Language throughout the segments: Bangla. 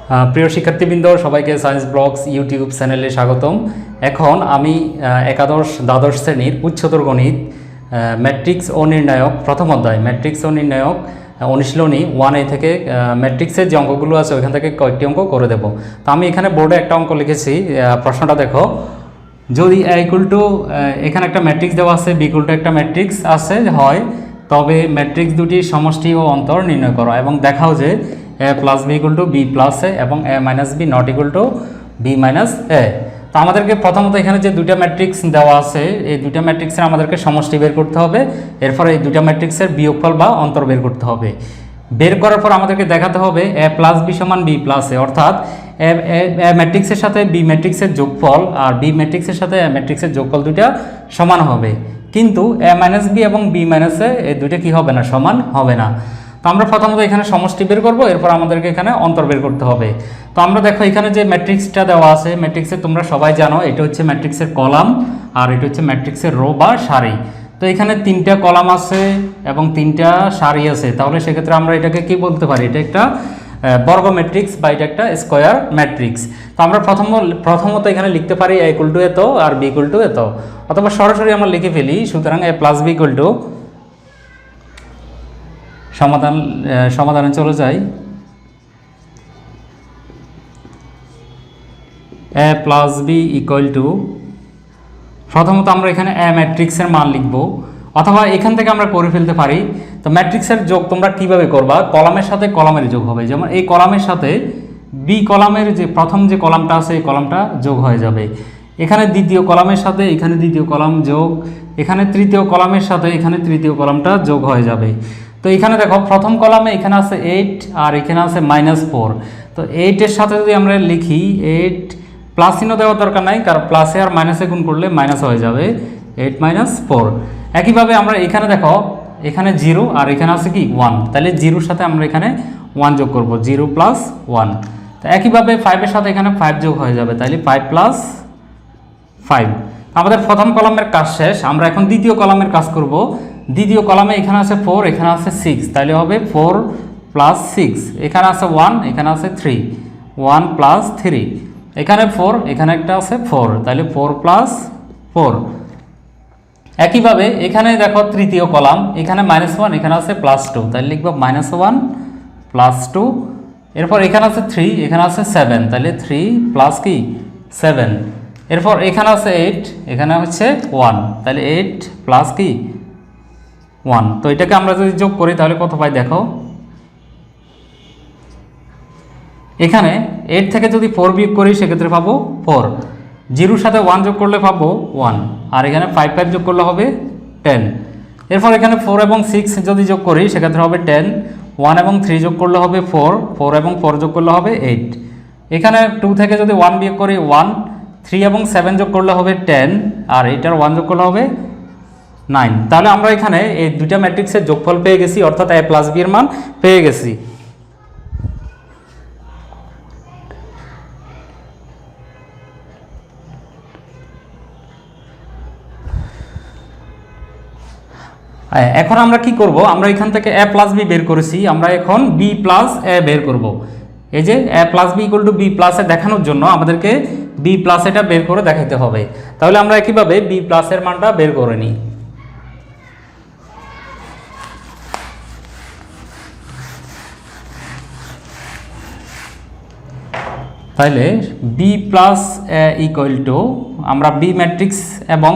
প্রিয় শিক্ষার্থীবৃন্দ, সবাইকে সায়েন্স ব্লগস ইউটিউব চ্যানেলে স্বাগতম। এখন আমি একাদশ দ্বাদশ শ্রেণীর উচ্চতর গণিত ম্যাট্রিক্স ও নির্ণায়ক প্রথম অধ্যায় ম্যাট্রিক্স ও নির্ণায়ক অনুশীলনী 1A থেকে ম্যাট্রিক্সের যে অঙ্কগুলো আছে ওইখান থেকে কয়েকটি অঙ্ক করে দেব। তো আমি এখানে বোর্ডে একটা অঙ্ক লিখেছি। প্রশ্নটা দেখো, যদি এ ইকুয়াল টু এখানে একটা ম্যাট্রিক্স দেওয়া আছে, বি ইকুয়াল টু একটা ম্যাট্রিক্স আছে হয়, তবে ম্যাট্রিক্স দুটির সমষ্টি ও অন্তর নির্ণয় করো এবং দেখাও যে A plus B equal to B plus A এবং A minus B not equal to B minus A. তো আমাদেরকে প্রথমত এখানে যে দুইটা ম্যাট্রিক্স দেওয়া আছে, এই দুইটা ম্যাট্রিক্সের আমাদেরকে সমষ্টি বের করতে হবে। এরপরে এই দুইটা ম্যাট্রিক্সের বিয়োগফল বা অন্তর বের করতে হবে। বের করার পর আমাদেরকে দেখাতে হবে এ প্লাস বি সমান বি প্লাস এ, অর্থাৎ এ ম্যাট্রিক্সের সাথে বি ম্যাট্রিক্সের যোগফল আর বি ম্যাট্রিক্সের সাথে এ ম্যাট্রিক্সের যোগফল দুইটা সমান হবে, কিন্তু এ মাইনাস বি এবং বি মাইনাস এ এই দুইটা কী হবে না, সমান হবে না। তো আমরা প্রথমত এখানে সমষ্টি বের করব, এরপর আমাদেরকে এখানে অন্তর বের করতে হবে। তো আমরা দেখো এখানে যে ম্যাট্রিক্সটা দেওয়া আছে, ম্যাট্রিক্সে তোমরা সবাই জানো এটা হচ্ছে ম্যাট্রিক্সের কলাম আর এটা হচ্ছে ম্যাট্রিক্সের রো বা সারি। তো এখানে তিনটা কলাম আছে এবং তিনটা সারি আছে, তাহলে সেক্ষেত্রে আমরা এটাকে কি বলতে পারি, এটা একটা বর্গ ম্যাট্রিক্স বা এটা একটা স্কোয়ার ম্যাট্রিক্স। তো আমরা প্রথমত এখানে লিখতে পারি এ ইকুয়াল টু এত আর বি ইকুয়াল টু এত, অথবা সরাসরি আমরা লিখে ফেলি। সুতরাং এ প্লাস বি ইকুয়াল টু, সমাধানে চলে যাই, এ প্লাস বি ইকুয়াল টু, প্রথমত আমরা এখানে এ ম্যাট্রিক্সের মান লিখব, অথবা এখান থেকে আমরা করে ফেলতে পারি। তো ম্যাট্রিক্সের যোগ তোমরা কিভাবে করবা, কলামের সাথে কলামের যোগ হবে। যেমন এই কলামের সাথে বি কলামের যে প্রথম যে কলামটা আছে এই কলামটা যোগ হয়ে যাবে, এখানে দ্বিতীয় কলামের সাথে এখানে দ্বিতীয় কলাম যোগ, এখানে তৃতীয় কলামের সাথে এখানে তৃতীয় কলামটা যোগ হয়ে যাবে। তো এখানে দেখো প্রথম কলামে এখানে আছে 8 আর এখানে আছে -4। তো 8-এর সাথে যদি আমরা লিখি 8 প্লাস চিহ্ন দেওয়ার দরকার নাই, কারণ প্লাসে আর মাইনাসে গুণ করলে মাইনাস হয়ে যাবে, 8 - 4। একইভাবে আমরা এখানে দেখো এখানে 0 আর এখানে আছে কি 1, তাহলে 0-র সাথে আমরা এখানে 1 যোগ করব, 0 + 1। তো একইভাবে 5-এর সাথে এখানে 5 যোগ হয়ে যাবে, তাহলে 5 + 5। আমাদের প্রথম কলামের কাজ শেষ, আমরা এখন দ্বিতীয় কলামের কাজ করব। দ্বিতীয় কলামে এখানে আছে 4, এখানে আছে 6, তাহলে হবে 4 + 6, এখানে আছে 1, এখানে আছে 3, 1 + 3, এখানে 4, এখানে একটা আছে 4, তাহলে 4 + 4। একইভাবে এখানে দেখো তৃতীয় কলাম, এখানে -1, এখানে আছে +2, তাহলে লিখব -1 + 2। এরপর এখানে আছে 3, এখানে আছে 7, তাহলে 3 + কি 7। এরপর এখানে আছে 8, এখানে হচ্ছে 1, তাহলে 8 + কি 1। তো এটাকে আমরা যদি যোগ করি তাহলে কত পাই দেখো, এখানে 8 থেকে যদি 4 বিয়োগ করি সেক্ষেত্রে পাবো 4, 0-র সাথে 1 যোগ করলে পাবো 1, আর এখানে 5 যোগ করলে হবে 10। এরপর এখানে 4 এবং 6 যদি যোগ করি সেক্ষেত্রে হবে 10, 1 এবং 3 যোগ করলে হবে 4, 4 এবং 4 যোগ করলে হবে 8। এখানে 2 থেকে যদি 1 বিয়োগ করি 1, 3 এবং 7 যোগ করলে হবে 10, আর 8 আর 1 যোগ করলে হবে 9। তাহলে আমরা এখানে এই দুইটা ম্যাট্রিক্সের যোগফল পেয়ে গেছি, অর্থাৎ a + b এর মান পেয়ে গেছি। এখন আমরা কি করব, আমরা এখান থেকে a + b বের করেছি, আমরা এখন b + a বের করব। এই যে a + b = b + a দেখানোর জন্য আমাদেরকে b + এটা বের করে দেখাতে হবে। তাহলে আমরা একইভাবে b + এর মানটা বের করে নিই। তাহলে b + a = আমরা b ম্যাট্রিক্স, এবং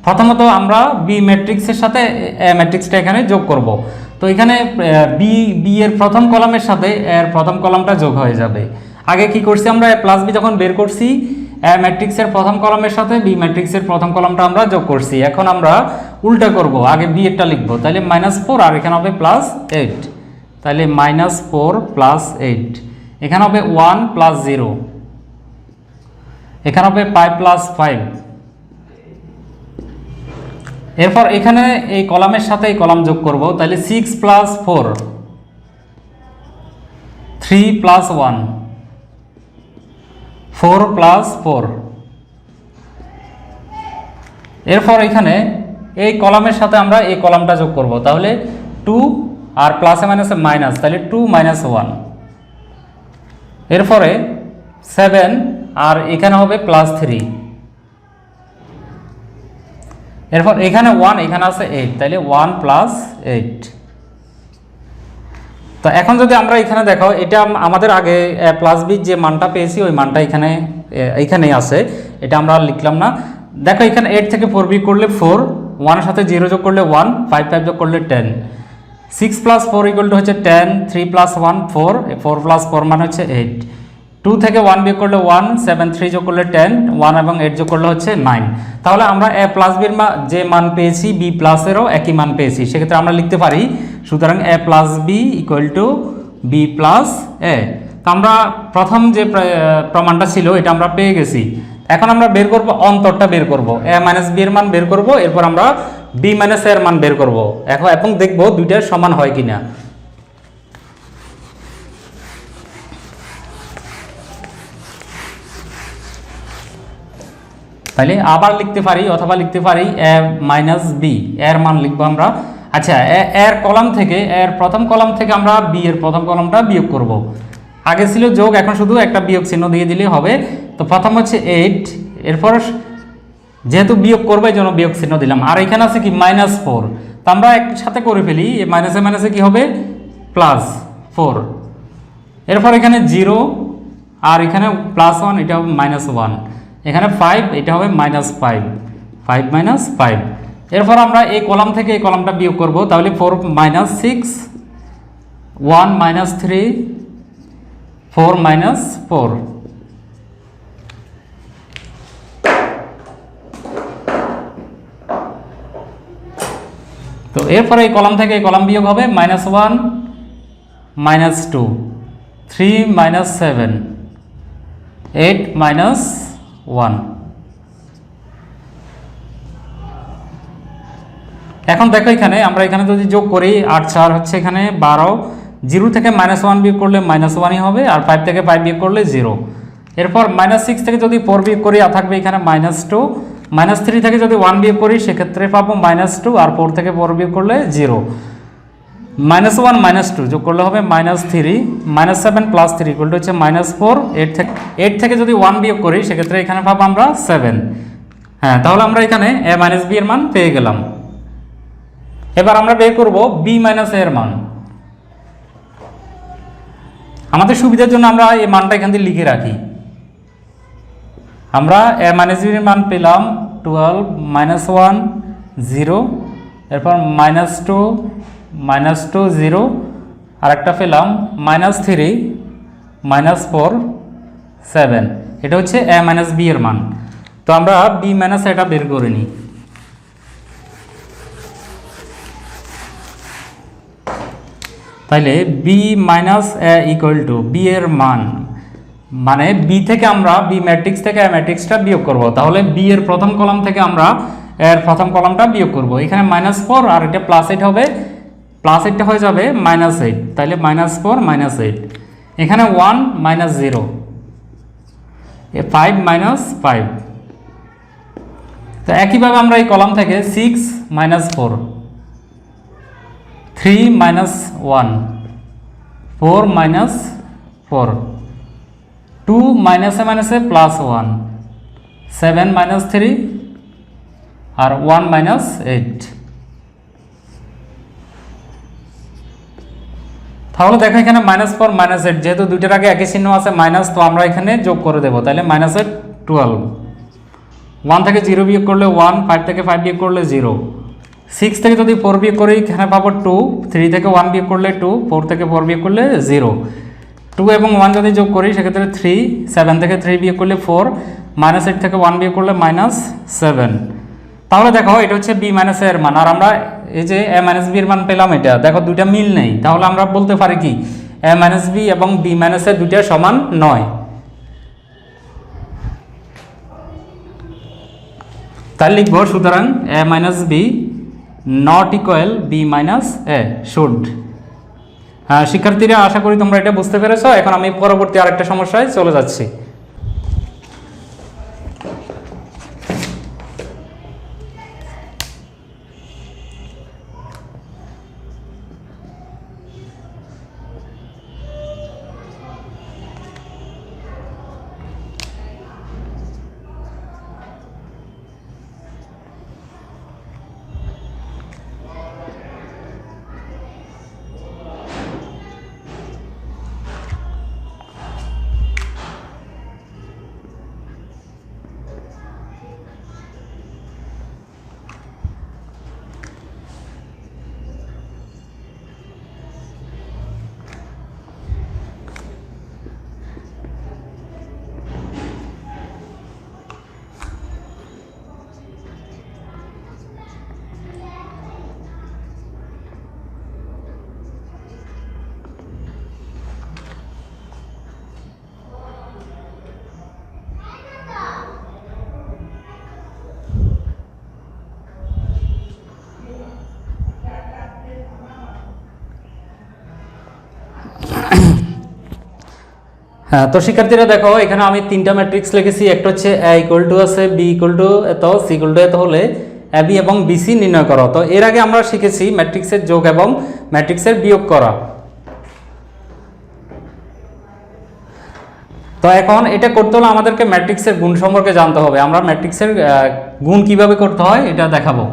প্রথমত আমরা বি ম্যাট্রিক্সের সাথে এ ম্যাট্রিক্সটা এখানে যোগ করব। তো এখানে বি এর প্রথম কলামের সাথে এর প্রথম কলামটা যোগ হয়ে যাবে। আগে কি করছি, আমরা এ + b যখন বের করছি এ ম্যাট্রিক্সের প্রথম কলামের সাথে বি ম্যাট্রিক্সের প্রথম কলামটা আমরা যোগ করছি। এখন আমরা উল্টা করব, আগে বি এরটা লিখব, তাহলে -4 আর এখানে হবে +8, তাহলে -4 + 8, এখানে হবে 1 + 0, এখানে হবে 5 + 5। এরপর এখানে এই কলামের সাথে এই কলাম যোগ করব, তাহলে 6 + 4, 3 + 1, 4 + 4। এরপর এখানে এই কলামের সাথে আমরা এই কলামটা যোগ করব, তাহলে 2 আর প্লাসে মাইনাসে মাইনাস, তাহলে 2 - 1, এরপরে 7 আর এখানে হবে +3, এরপর এখানে 1 এখানে আছে 8, তাহলে 1 + 8। তো এখন যদি আমরা এখানে দেখো, এটা আমাদের আগে +b যে মানটা পেয়েছি ওই মানটা এইখানেই আছে, এটা আমরা লিখলাম না। দেখো এখানে 8 থেকে 4 বিয়োগ করলে 4, 1 এর সাথে 0 যোগ করলে 1, 5 5 যোগ করলে 10, 6 + 4 = হচ্ছে 10, 3 + 1 4, 4 + 4 মানে হচ্ছে 8, 2 থেকে 1 বিয়োগ করলে 1, 7 3 যোগ করলে 10, 1 এবং 8 যোগ করলে হচ্ছে 9। তাহলে আমরা a + b এর যে মান পেয়েছি b+ এরও একই মান পেয়েছি, সেক্ষেত্রে আমরা লিখতে পারি সুতরাং a + b = b + a। তো আমরা প্রথম যে প্রমাণটা ছিল এটা আমরা পেয়ে গেছি। এখন আমরা বের করব অন্তরটা বের করব, a - b এর মান বের করব, এরপর আমরা b - a এর মান বের করব এবং দেখব দুইটার সমান হয় কিনা। তাহলে আবার লিখতে পারি অথবা লিখতে পারি a - b, এর মান লিখবো আমরা। আচ্ছা, এর কলাম থেকে, এর প্রথম কলাম থেকে আমরা b এর প্রথম কলামটা বিয়োগ করব। আগে ছিল যোগ, এখন শুধু একটা বিয়োগ চিহ্ন দিয়ে দিলেই হবে। তো প্রথম হচ্ছে 8, এরপর যেহেতু বিয়োগ করবে এই জন্য বিয়োগ চিহ্ন দিলাম, আর এখানে আছে কি -4। তো আমরা একসাথে করে ফেলি, মাইনাসে মাইনাসে কি হবে +4, এরপর এখানে 0 আর এখানে +1, এটা হবে -1, এখানে 5, এটা হবে -5, 5 - 5। এরপর আমরা এই কলাম থেকে এই কলামটা বিয়োগ করব, তাহলে 4 - 6, 1 - 3, 4 - 4। তো এরপরে এই কলাম থেকে এই কলাম বিয়োগ হবে -1 -2, 3 - 7, 8 - 1। এখন দেখো এখানে আমরা এখানে যদি যোগ করি 8 4 হচ্ছে এখানে 12, 0 থেকে -1 বিয়োগ করলে -1ই হবে, আর 5 থেকে 5 বিয়োগ করলে 0। এরপর -6 থেকে যদি 4 বিয়োগ করি থাকবে এখানে -2, -3 থেকে যদি 1 বিয়োগ করি সেক্ষেত্রে পাবো -2, আর 4 থেকে 4 বিয়োগ করলে 0, -1 -2 যোগ করলে হবে -3, -7 + 3 হচ্ছে -4, 8 থেকে যদি 1 বিয়োগ করি সেক্ষেত্রে এখানে পাবো আমরা 7। হ্যাঁ, তাহলে আমরা এখানে a - b এর মান পেয়ে গেলাম। এবার আমরা বের করব b - a এর মান। আমাদের সুবিধার জন্য আমরা এই মানটা এখান থেকে লিখে রাখি। আমরা a - b এর মান পেলাম 12 -1 0, এরপর -2 -2 0, আর একটা পেলাম -3 -4 7। এটা হচ্ছে a - b এর মান। তো আমরা b - এটা বের করে নিই। তাইলে b - a = b এর মান, মানে b থেকে আমরা b ম্যাট্রিক্স থেকে a ম্যাট্রিক্সটা বিয়োগ করব। তাহলে b এর প্রথম কলাম থেকে আমরা এর প্রথম কলামটা বিয়োগ করব। এখানে -4 আর এটা +8 হবে, +8টা হয়ে যাবে -8, তাহলে -4 -8। এখানে 1 -0, 5 -5। তো একইভাবে আমরা এই কলাম থেকে 6 -4, 3 - 1, 4 - 4, 2 - +1, 7 - 3, আর 1 - 8। তাহলে দেখো এখানে -4 -8, যেহেতু দুইটার আগে একই চিহ্ন আছে মাইনাস, তো আমরা এখানে যোগ করে দেবো। তাহলে -8 12, 1 থেকে 0 বিয়োগ করলে 1, 5 থেকে 5 বিয়োগ করলে 0, 6 থেকে যদি 4 বিয়োগ করি এখানে পাবো 2, 3 থেকে 1 বিয়োগ করলে 2, 4 থেকে 4 বিয়োগ করলে 0, 2 এবং 1 যদি যোগ করি সেক্ষেত্রে 3, 7 থেকে 3 বিয়োগ করলে 4, -8 থেকে 1 বিয়োগ করলে -7। তাহলে দেখো এটা হচ্ছে b - a এর মান, আর আমরা এই যে a - b এর মান পেলাম, এটা দেখো দুইটা মিল নেই। তাহলে আমরা বলতে পারি কি a - b এবং b - a দুইটা সমান নয়। তাহলে লিখবো সুতরাং a - b not equal b - a should। শিক্ষার্থীরা আশা করি তোমরা এটা বুঝতে পেরেছো। এখন আমি পরবর্তী আরেকটা সমস্যায় চলে যাচ্ছি। হ্যাঁ, তো শিক্ষার্থীরা দেখো এখানে আমি তিনটা ম্যাট্রিক্স লিখেছি। একটা হচ্ছে এ ইকুয়াল টু আছে, বি ইকুয়াল টু এত, সি ইকুয়াল টু এত হলে এ বি এবং বিসি নির্ণয় করো। তো এর আগে আমরা শিখেছি ম্যাট্রিক্সের যোগ এবং ম্যাট্রিক্সের বিয়োগ করা। তো এখন এটা করতে হলে আমাদেরকে ম্যাট্রিক্সের গুণ সম্পর্কে জানতে হবে। আমরা ম্যাট্রিক্সের গুণ কিভাবে করতে হয় এটা দেখাবো।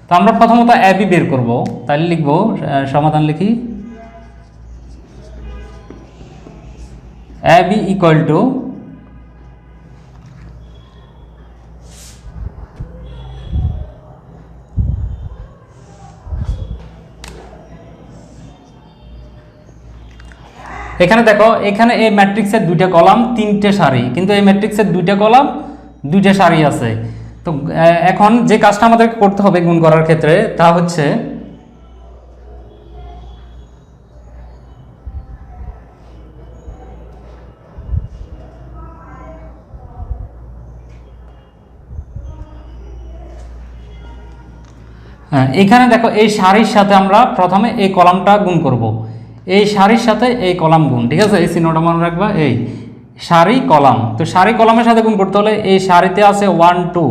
তো আমরা প্রথমত এ বি বের করব। তাহলে লিখব, সমাধান লিখি, এ বি ইকুয়াল টু এখানে দেখো, এখানে এই ম্যাট্রিক্সের দুইটা কলাম তিনটে সারি, কিন্তু এই ম্যাট্রিক্সের দুইটা কলাম দুইটা সারি আছে। তো এখন যে কাজটা আমাদেরকে করতে হবে গুণ করার ক্ষেত্রে তা হচ্ছে এখানে দেখো এই সারির সাথে আমরা প্রথমে এই কলামটা গুণ করব। এই সারির সাথে এই কলাম গুণ, ঠিক আছে? এই চিহ্নটা মনে রাখবা, এই সারি কলাম। তো সারি কলামের সাথে গুণ করতে হলে এই সারিতে আছে 1 2,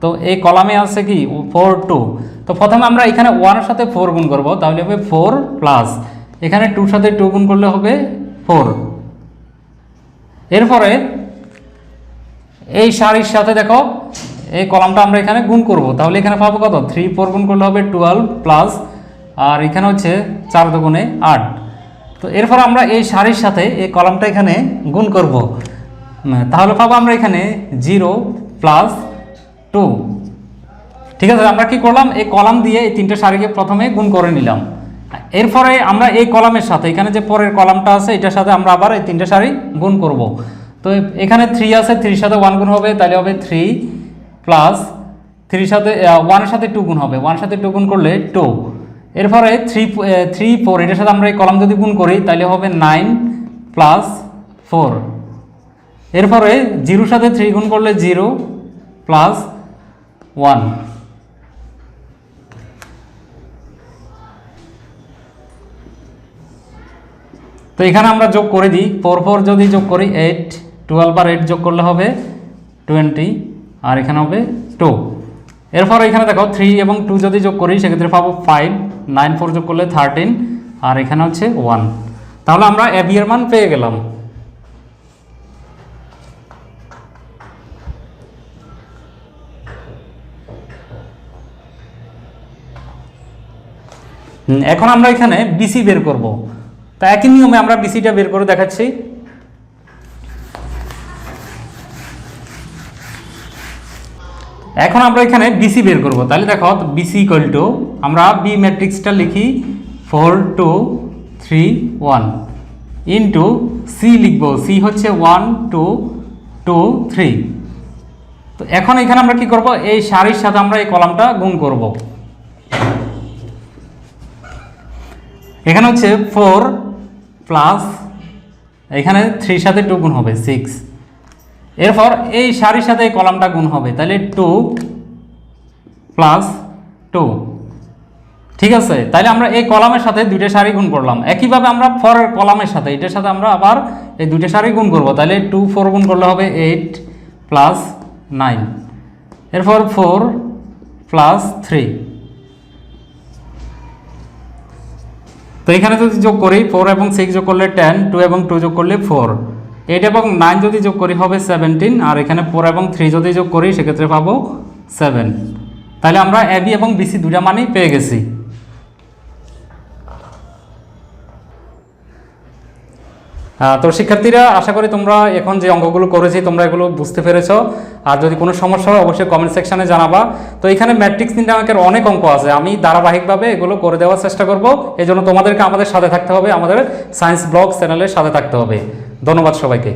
তো এই কলামে আছে কি 4 2। তো প্রথমে আমরা এখানে 1 এর সাথে 4 গুণ করব, তাহলে হবে 4 প্লাস এখানে 2 এর সাথে 2 গুণ করলে হবে 4। এরপরে এই সারির সাথে দেখো এই কলামটা আমরা এখানে গুণ করব, তাহলে এখানে পাবো কত, 3 4 গুণ করলে হবে 12 প্লাস, আর এখানে হচ্ছে 4 দুগুণে 8। তো এরপর আমরা এই সারির সাথে এই কলামটা এখানে গুণ করব, তাহলে পাবো আমরা এখানে 0 প্লাস 2। ঠিক আছে, আমরা কি করলাম, এই কলাম দিয়ে এই তিনটে সারিকে প্রথমে গুণ করে নিলাম। এরপরে আমরা এই কলামের সাথে এখানে যে পরের কলামটা আছে এটার সাথে আমরা আবার এই তিনটে সারি গুণ করব। তো এখানে 3 আছে, 3 এর সাথে 1 গুণ হবে, তাহলে হবে 3 প্লাস 3 এর সাথে 1 এর সাথে 2 গুণ হবে, 1 এর সাথে 2 গুণ করলে 2। এরপরে 3 4 এটার সাথে আমরা এই কলাম যদি গুণ করি তাহলে হবে 9 প্লাস 4। এরপরে 0 সাথে 3 গুণ করলে 0 প্লাস 1। তো এখানে আমরা যোগ করে দিই, 4 4 যদি যোগ করি 8, 12 আর 8 যোগ করলে হবে 20, আর এখানে হবে 2। এরপর এখানে দেখো 3 এবং 2 যদি যোগ করি সেক্ষেত্রে পাবো 5, 9 4 যোগ করলে 13, আর এখানে হচ্ছে 1। তাহলে আমরা এ বি এর মান পেয়ে গেলাম। এখন আমরা এখানে বিসি বের করব। তা একই নিয়মে আমরা বিসিটা বের করে দেখাচ্ছি। এখন আমরা এখানে বিসি বের করব, তাহলে দেখো বিসি ইকুয়াল টু, আমরা বি ম্যাট্রিক্সটা লিখি 4 2 3 1 ইন্টু সি লিখব, সি হচ্ছে 1 2 2 3। তো এখন এখানে আমরা কি করব, এই সারির সাথে আমরা এই কলামটা গুণ করব। এখানে হচ্ছে 4 প্লাস এখানে 3 সাথে 2 গুণ হবে 6। এরপর এই সারির সাথে এই কলামটা গুণ হবে, তাহলে 2 প্লাস 2। ঠিক আছে, তাহলে আমরা এই কলামের সাথে দুইটা সারি গুণ করলাম। একইভাবে আমরা পরের কলামের সাথে এটার সাথে আমরা আবার এই দুইটা সারি গুণ করব, তাহলে 2 4 গুণ করলে হবে 8 প্লাস 9। এরপর 4 প্লাস 3। তো এখানে যদি যোগ করি 4 এবং 6 যোগ করলে 10, 2 এবং 2 যোগ করলে 4, 8 এবং 9 যদি যোগ করি হবে 17, আর এখানে 4 এবং 3 যদি যোগ করি সেক্ষেত্রে পাবো 7। তাহলে আমরা এ বি এবং বিসি দুটা মানই পেয়ে গেছি। তো শিক্ষার্থীরা, আশা করি তোমরা এখন যে অঙ্কগুলো করেছি তোমরা এগুলো বুঝতে পেরেছো। আর যদি কোনো সমস্যা হয় অবশ্যই কমেন্ট সেকশনে জানাবা। তো এখানে ম্যাট্রিক্স নির্ণায়কের অনেক অঙ্ক আছে, আমি ধারাবাহিকভাবে এগুলো করে দেওয়ার চেষ্টা করব। এই জন্য তোমাদেরকে আমাদের সাথে থাকতে হবে, আমাদের সায়েন্স ব্লগ চ্যানেলের সাথে থাকতে হবে। ধন্যবাদ সবাইকে।